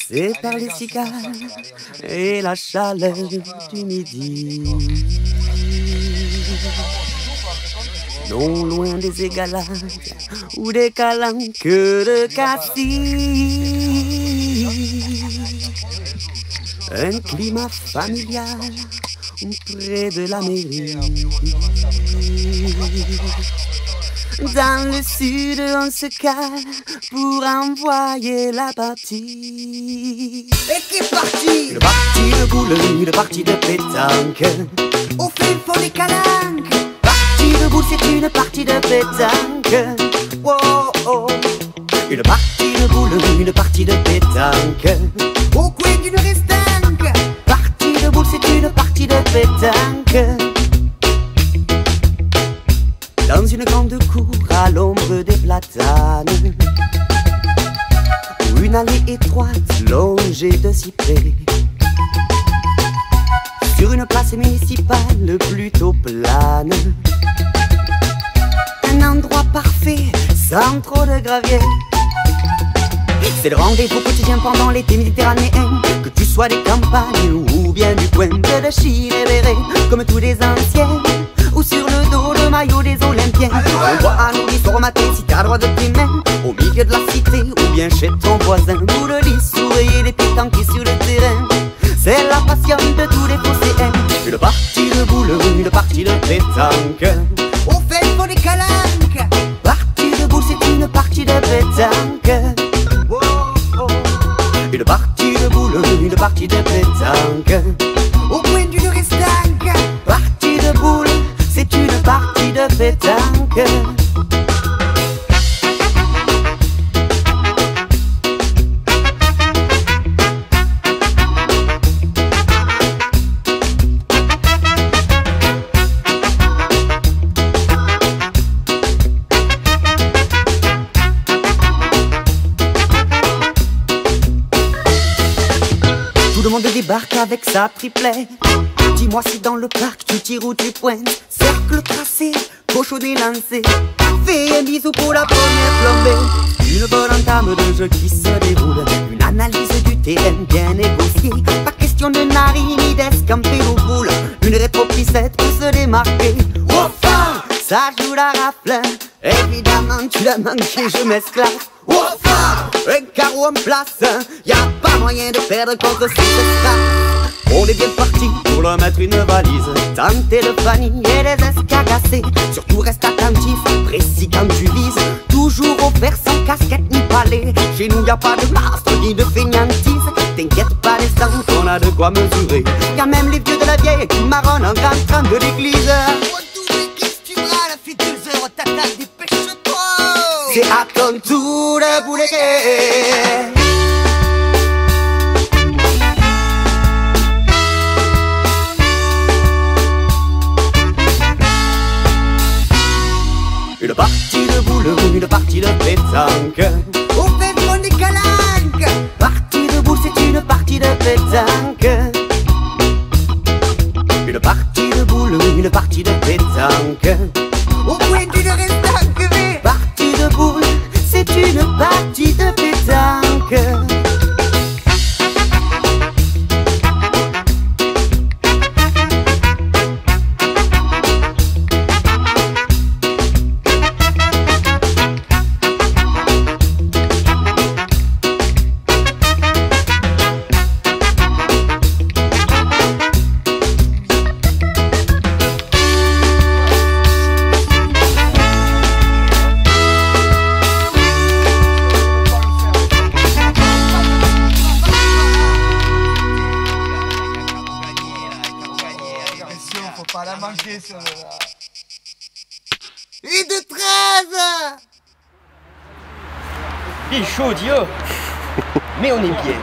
C'est par les cigares et la chaleur du midi. Non loin des égalades ou des calanques de Cassis. Un climat familial près de la mairie. Dans le sud, on se cale pour envoyer la partie. Et qui est parti? Le parti de boule, le parti de pétanque. Au fin fond des calanques. Partie de boule, c'est une partie de pétanque. Oh oh. Une partie de boule, une partie de pétanque. Au coin d'une restanque. Partie de boule, c'est une partie de pétanque. Dans une grande cour à l'ombre des platanes, où une allée étroite longée de cyprès, sur une place municipale plutôt plane, un endroit parfait sans trop de gravier. C'est le rendez-vous quotidien pendant l'été méditerranéen, que tu sois des campagnes ou bien du coin de Chine et Béret, comme tous les anciens, ou sur le dos le maillot des Olympiens. On voit un nourrisson au matin si t'as droit de tes mains, au milieu de la cité ou bien chez ton voisin, pour le lit surveiller les pétanques sur le terrain. C'est la passion de tous les phocéens. Une partie de boule, une partie de pétanque. Au fin fond des calanques. Partie de boule, c'est une partie de pétanque. Oh oh. Une partie de boule, une partie de pétanque. Au coin d'une restanque. Partie de boule, c'est une partie de pétanque. Tout le monde débarque avec sa triplet. Dis-moi si dans le parc tu tires ou tu pointes. Cercle tracé, cochonnet lancé. Fais un bisou pour la première flambée. Une bonne entame de jeu qui se déroule. Une analyse du terrain bien négociée. Pas question de narine ni d'escamper aux boules. Une rétro-pissette pour se démarquer. Enfin, ça joue la rafle. Évidemment tu l'as manqué, je m'esclave. Enfin, un carreau en place. Y'a pas moyen de perdre contre ces straps. On est bien parti pour leur mettre une valise. Tenter le panier et les escagacés. Surtout reste attentif, précis quand tu vises. Toujours au vert sans casquette ni palais. Chez nous y'a pas de mastre ni de fainéantise. T'inquiète pas les sangs, on a de quoi mesurer. Y'a même les vieux de la vieille qui marronnent en grande trame de l'église. Oh tous les qu'est-ce que tu bras, la fait 2 heures, t'attaques, dépêche-toi. C'est à ton tour de bouler. Une partie de boule, une partie de pétanque. Au fin fond des calanques. Partie de boule, c'est une partie de pétanque. Une partie de boule, une partie de pétanque. Au coin d'une restanque. Partie de boule, c'est une partie de pétanque. Faut pas la manquer celle-là. Et de 13. Il est chaud, Dio. Mais on est bien.